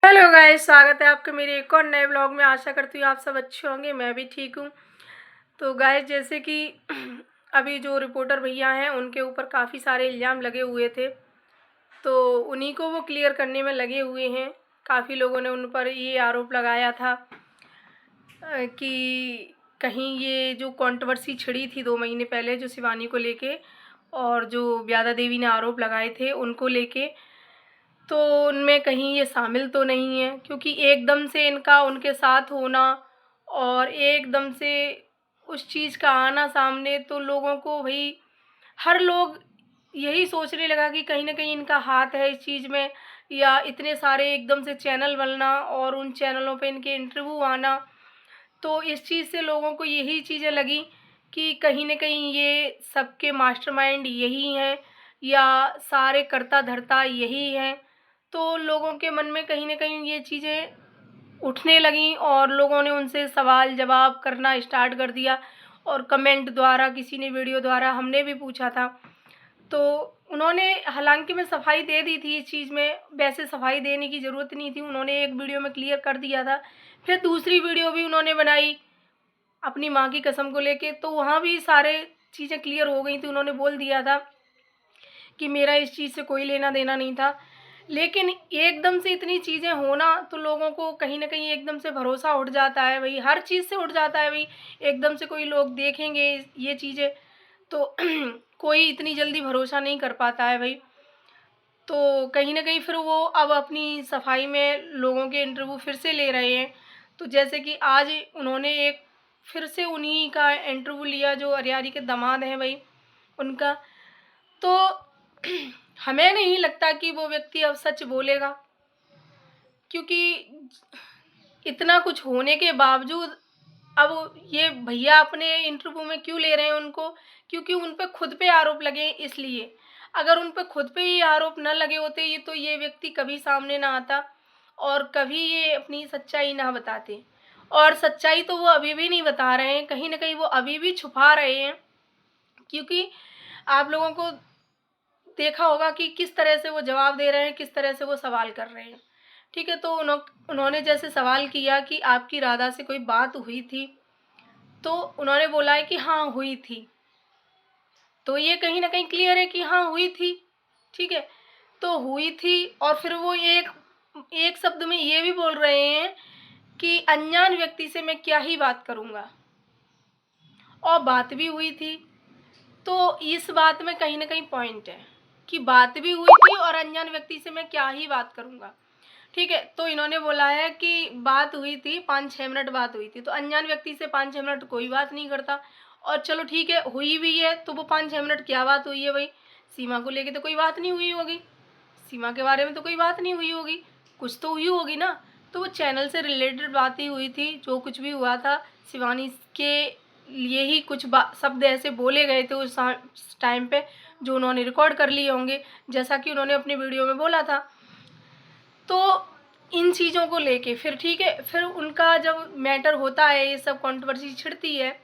Hello guys, स्वागत है आपके मेरे एक और नए ब्लॉग में। आशा करती हूँ आप सब अच्छे होंगे, मैं भी ठीक हूँ। तो गाइस, जैसे कि अभी जो रिपोर्टर भैया हैं उनके ऊपर काफ़ी सारे इल्ज़ाम लगे हुए थे, तो उन्हीं को वो क्लियर करने में लगे हुए हैं। काफ़ी लोगों ने उन पर ये आरोप लगाया था कि कहीं ये जो कंट्रोवर्सी छिड़ी थी 2 महीने पहले, जो शिवानी को लेके और जो व्यादा देवी ने आरोप लगाए थे उनको लेके, तो उनमें कहीं ये शामिल तो नहीं है। क्योंकि एकदम से इनका उनके साथ होना और एकदम से उस चीज़ का आना सामने, तो लोगों को भाई हर लोग यही सोचने लगा कि कहीं ना कहीं इनका हाथ है इस चीज़ में, या इतने सारे एकदम से चैनल बनना और उन चैनलों पे इनके इंटरव्यू आना। तो इस चीज़ से लोगों को यही चीज़ें लगी कि कहीं न कहीं ये सबके मास्टरमाइंड यही हैं, या सारे कर्ता धर्ता यही हैं। तो लोगों के मन में कहीं न कहीं ये चीज़ें उठने लगीं और लोगों ने उनसे सवाल जवाब करना स्टार्ट कर दिया, और कमेंट द्वारा, किसी ने वीडियो द्वारा, हमने भी पूछा था। तो उन्होंने, हालांकि मैं सफाई दे दी थी इस चीज़ में, वैसे सफाई देने की ज़रूरत नहीं थी, उन्होंने एक वीडियो में क्लियर कर दिया था। फिर दूसरी वीडियो भी उन्होंने बनाई अपनी माँ की कसम को लेके, तो वहाँ भी सारे चीज़ें क्लियर हो गई थी। उन्होंने बोल दिया था कि मेरा इस चीज़ से कोई लेना देना नहीं था। लेकिन एकदम से इतनी चीज़ें होना, तो लोगों को कहीं न कहीं एकदम से भरोसा उठ जाता है भई, हर चीज़ से उठ जाता है भई। एकदम से कोई लोग देखेंगे ये चीज़ें, तो कोई इतनी जल्दी भरोसा नहीं कर पाता है भई। तो कहीं न कहीं फिर वो अब अपनी सफाई में लोगों के इंटरव्यू फिर से ले रहे हैं। तो जैसे कि आज उन्होंने एक फिर से उन्हीं का इंटरव्यू लिया, जो अरियारी के दामाद हैं भई, उनका। तो हमें नहीं लगता कि वो व्यक्ति अब सच बोलेगा, क्योंकि इतना कुछ होने के बावजूद अब ये भैया अपने इंटरव्यू में क्यों ले रहे हैं उनको? क्योंकि उन पे खुद पे आरोप लगे हैं इसलिए। अगर उन पे खुद पे ही आरोप न लगे होते, ये तो ये व्यक्ति कभी सामने ना आता और कभी ये अपनी सच्चाई ना बताते। और सच्चाई तो वो अभी भी नहीं बता रहे हैं, कहीं न कहीं वो अभी भी छुपा रहे हैं। क्योंकि आप लोगों को देखा होगा कि किस तरह से वो जवाब दे रहे हैं, किस तरह से वो सवाल कर रहे हैं। ठीक है, तो उन्होंने जैसे सवाल किया कि आपकी राधा से कोई बात हुई थी? तो उन्होंने बोला है कि हाँ, हुई थी। तो ये कहीं न कहीं क्लियर है कि हाँ, हुई थी। ठीक है? तो हुई थी, और फिर वो एक एक शब्द में ये भी बोल रहे हैं कि अनजान व्यक्ति से मैं क्या ही बात करूँगा, और बात भी हुई थी। तो इस बात में कहीं न कहीं पॉइंट है कि बात भी हुई थी और अनजान व्यक्ति से मैं क्या ही बात करूँगा। ठीक है, तो इन्होंने बोला है कि बात हुई थी, 5-6 मिनट बात हुई थी। तो अनजान व्यक्ति से 5-6 मिनट कोई बात नहीं करता। और चलो ठीक है, हुई भी है, तो वो 5-6 मिनट क्या बात हुई है भाई? सीमा को लेके तो कोई बात नहीं हुई होगी, सीमा के बारे में तो कोई बात नहीं हुई होगी, कुछ तो हुई होगी ना। तो वो चैनल से रिलेटेड बात ही हुई थी, जो कुछ भी हुआ था शिवानी के लिए ही कुछ शब्द ऐसे बोले गए थे उस टाइम पे, जो उन्होंने रिकॉर्ड कर लिए होंगे, जैसा कि उन्होंने अपनी वीडियो में बोला था। तो इन चीज़ों को लेके फिर ठीक है, फिर उनका जब मैटर होता है, ये सब कंट्रोवर्सी छिड़ती है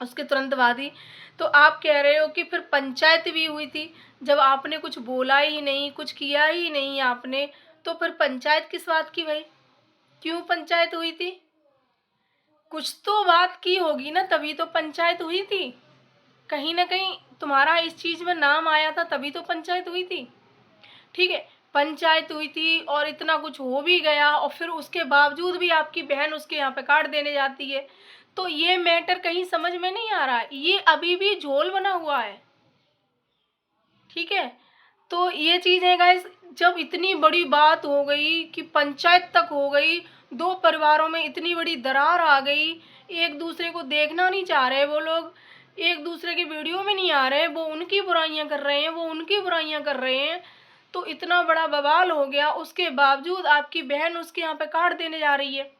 उसके तुरंत बाद ही, तो आप कह रहे हो कि फिर पंचायत भी हुई थी, जब आपने कुछ बोला ही नहीं, कुछ किया ही नहीं आपने, तो फिर पंचायत किस बात की भाई? क्यों पंचायत हुई थी? कुछ तो बात की होगी ना, तभी तो पंचायत हुई थी। कहीं ना कहीं तुम्हारा इस चीज़ में नाम आया था, तभी तो पंचायत हुई थी। ठीक है, पंचायत हुई थी और इतना कुछ हो भी गया, और फिर उसके बावजूद भी आपकी बहन उसके यहाँ पे कार्ड देने जाती है। तो ये मैटर कहीं समझ में नहीं आ रहा है, ये अभी भी झोल बना हुआ है। ठीक है, तो ये चीज़ है गाइस, जब इतनी बड़ी बात हो गई कि पंचायत तक हो गई, दो परिवारों में इतनी बड़ी दरार आ गई, एक दूसरे को देखना नहीं चाह रहे वो लोग, एक दूसरे की वीडियो में नहीं आ रहे, वो उनकी बुराइयां कर रहे हैं, वो उनकी बुराइयां कर रहे हैं। तो इतना बड़ा बवाल हो गया, उसके बावजूद आपकी बहन उसके यहाँ पे कार्ड देने जा रही है।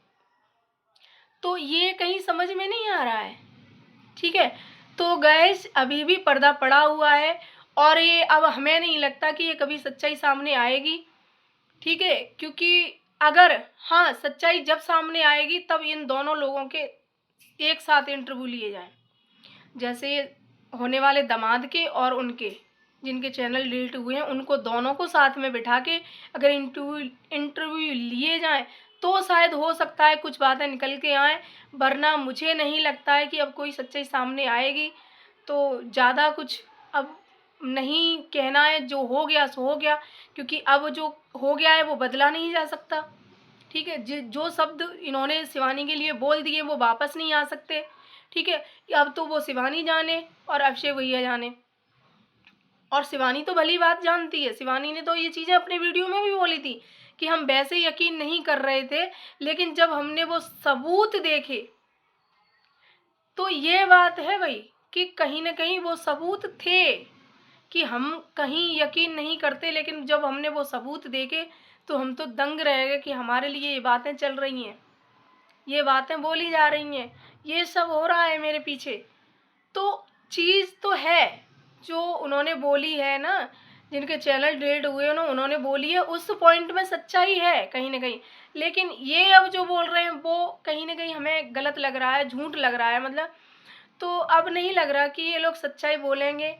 तो ये कहीं समझ में नहीं आ रहा है। ठीक है, तो गैस अभी भी पर्दा पड़ा हुआ है, और ये अब हमें नहीं लगता कि ये कभी सच्चाई सामने आएगी। ठीक है, क्योंकि अगर, हाँ, सच्चाई जब सामने आएगी तब इन दोनों लोगों के एक साथ इंटरव्यू लिए जाएं, जैसे होने वाले दामाद के और उनके। जिनके चैनल डिलीट हुए हैं, उनको दोनों को साथ में बिठा के अगर इंटरव्यू लिए जाएं तो शायद हो सकता है कुछ बातें निकल के आएँ, वरना मुझे नहीं लगता है कि अब कोई सच्चाई सामने आएगी। तो ज़्यादा कुछ अब नहीं कहना है, जो हो गया सो हो गया, क्योंकि अब जो हो गया है वो बदला नहीं जा सकता। ठीक है, जो शब्द इन्होंने शिवानी के लिए बोल दिए वो वापस नहीं आ सकते। ठीक है, अब तो वो शिवानी जाने और अक्षय भैया जाने। और शिवानी तो भली बात जानती है, शिवानी ने तो ये चीज़ें अपने वीडियो में भी बोली थी कि हम वैसे यकीन नहीं कर रहे थे, लेकिन जब हमने वो सबूत देखे तो ये बात है भाई कि कहीं ना कहीं वो सबूत थे कि हम कहीं यकीन नहीं करते, लेकिन जब हमने वो सबूत देखे तो हम तो दंग रह गए कि हमारे लिए ये बातें चल रही हैं, ये बातें बोली जा रही हैं, ये सब हो रहा है मेरे पीछे। तो चीज़ तो है जो उन्होंने बोली है ना, जिनके चैनल डिलीट हुए हैं उन्होंने बोली है, उस पॉइंट में सच्चाई है कहीं ना कहीं। लेकिन ये अब जो बोल रहे हैं वो कहीं ना कहीं हमें गलत लग रहा है, झूठ लग रहा है मतलब। तो अब नहीं लग रहा कि ये लोग सच्चाई बोलेंगे,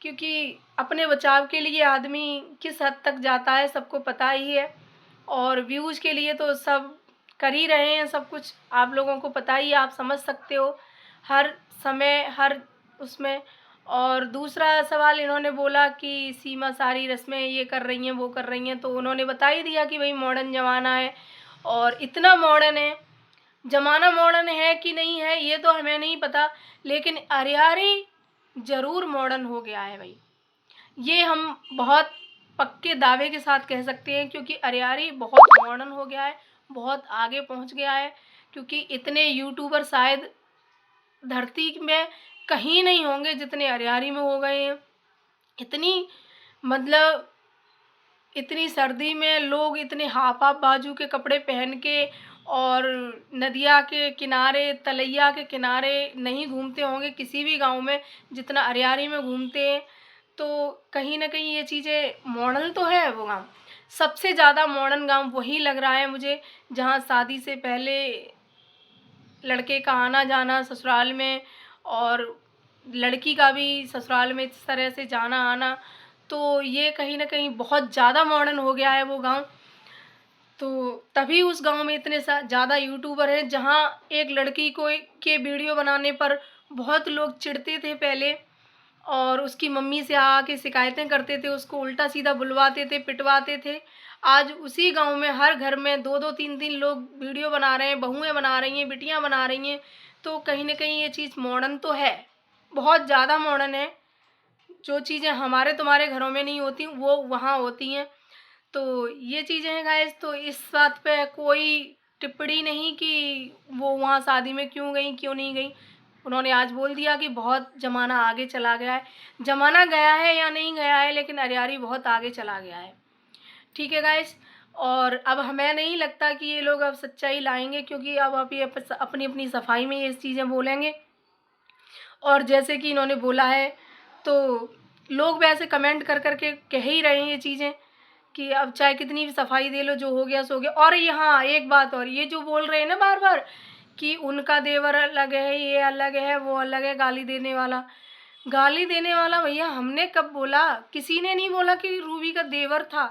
क्योंकि अपने बचाव के लिए आदमी किस हद तक जाता है सबको पता ही है। और व्यूज़ के लिए तो सब कर ही रहे हैं सब कुछ, आप लोगों को पता ही है, आप समझ सकते हो हर समय हर उसमें। और दूसरा सवाल इन्होंने बोला कि सीमा सारी रस्में ये कर रही हैं वो कर रही हैं, तो उन्होंने बता ही दिया कि भाई मॉडर्न ज़माना है, और इतना मॉडर्न है ज़माना, मॉडर्न है कि नहीं है ये तो हमें नहीं पता, लेकिन अरियारी ज़रूर मॉडर्न हो गया है भाई, ये हम बहुत पक्के दावे के साथ कह सकते हैं, क्योंकि अरियारी बहुत मॉडर्न हो गया है, बहुत आगे पहुंच गया है। क्योंकि इतने यूट्यूबर शायद धरती में कहीं नहीं होंगे जितने अरियारी में हो गए हैं। इतनी मतलब इतनी सर्दी में लोग इतने हाफ हाफ बाजू के कपड़े पहन के और नदिया के किनारे तलैया के किनारे नहीं घूमते होंगे किसी भी गांव में जितना अरियारी में घूमते हैं। तो कहीं ना कहीं ये चीज़ें मॉडर्न तो है वो गांव, सबसे ज़्यादा मॉडर्न गांव वही लग रहा है मुझे, जहां शादी से पहले लड़के का आना जाना ससुराल में और लड़की का भी ससुराल में इस तरह से जाना आना, तो ये कहीं ना कहीं बहुत ज़्यादा मॉडर्न हो गया है वो गांव। तो तभी उस गांव में इतने ज़्यादा यूट्यूबर हैं, जहां एक लड़की को के वीडियो बनाने पर बहुत लोग चिढ़ते थे पहले, और उसकी मम्मी से आके शिकायतें करते थे, उसको उल्टा सीधा बुलवाते थे, पिटवाते थे। आज उसी गांव में हर घर में दो दो तीन तीन लोग वीडियो बना रहे हैं, बहुएं बना रही हैं, बिटियां बना रही हैं। तो कहीं ना कहीं ये चीज़ मॉडर्न तो है, बहुत ज़्यादा मॉडर्न है। जो चीज़ें हमारे तुम्हारे घरों में नहीं होती वो वहाँ होती हैं। तो ये चीज़ें हैं गाइस, तो इस बात पे कोई टिप्पणी नहीं कि वो वहाँ शादी में क्यों गई क्यों नहीं गई। उन्होंने आज बोल दिया कि बहुत ज़माना आगे चला गया है, ज़माना गया है या नहीं गया है, लेकिन अरियारी बहुत आगे चला गया है। ठीक है गाइस, और अब हमें नहीं लगता कि ये लोग अब सच्चाई लाएंगे, क्योंकि अब ये अपनी अपनी सफाई में ये चीज़ें बोलेंगे। और जैसे कि इन्होंने बोला है तो लोग वैसे कमेंट कर कर के कह ही रहे हैं ये चीज़ें कि अब चाहे कितनी भी सफाई दे लो, जो हो गया सो गया। और यहाँ एक बात और, ये जो बोल रहे हैं ना बार बार कि उनका देवर अलग है, ये अलग है, वो अलग है, गाली देने वाला, गाली देने वाला भैया हमने कब बोला? किसी ने नहीं बोला कि रूबी का देवर था,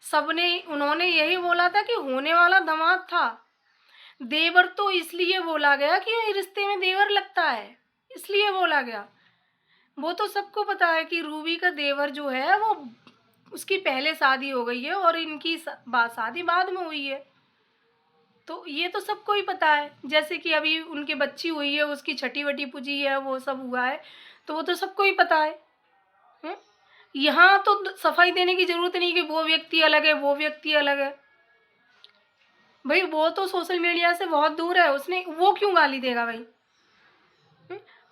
सबने उन्होंने यही बोला था कि होने वाला दामाद था। देवर तो इसलिए बोला गया कि रिश्ते में देवर लगता है, इसलिए बोला गया। वो तो सबको पता है कि रूबी का देवर जो है वो उसकी पहले शादी हो गई है और इनकी शादी बाद में हुई है, तो ये तो सबको ही पता है। जैसे कि अभी उनकी बच्ची हुई है, उसकी छठी वटी पूजी है, वो सब हुआ है, तो वो तो सबको ही पता है। यहाँ तो सफाई देने की जरूरत नहीं कि वो व्यक्ति अलग है वो व्यक्ति अलग है। भाई वो तो सोशल मीडिया से बहुत दूर है, उसने वो क्यों गाली देगा भाई?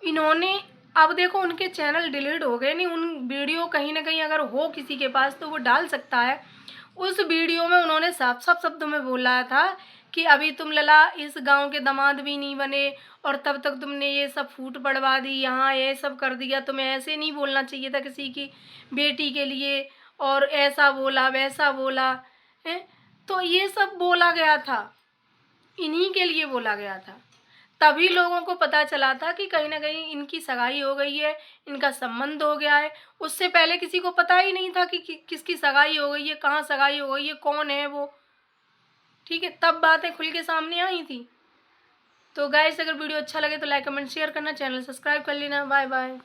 इन्होंने अब देखो उनके चैनल डिलीट हो गए, नहीं उन वीडियो कहीं ना कहीं अगर हो किसी के पास तो वो डाल सकता है। उस वीडियो में उन्होंने साफ साफ शब्दों में बोला था कि अभी तुम लला इस गांव के दामाद भी नहीं बने और तब तक तुमने ये सब फूट पड़वा दी, यहाँ ये सब कर दिया, तुम्हें ऐसे नहीं बोलना चाहिए था किसी की बेटी के लिए, और ऐसा बोला वैसा बोला है। तो ये सब बोला गया था, इन्हीं के लिए बोला गया था। तभी लोगों को पता चला था कि कहीं न कहीं इनकी सगाई हो गई है, इनका संबंध हो गया है। उससे पहले किसी को पता ही नहीं था कि किसकी सगाई हो गई है, कहाँ सगाई हो गई है, कौन है वो, ठीक है? तब बातें खुल के सामने आई थी। तो गाइस अगर वीडियो अच्छा लगे तो लाइक, कमेंट, शेयर करना, चैनल सब्सक्राइब कर लेना। Bye bye.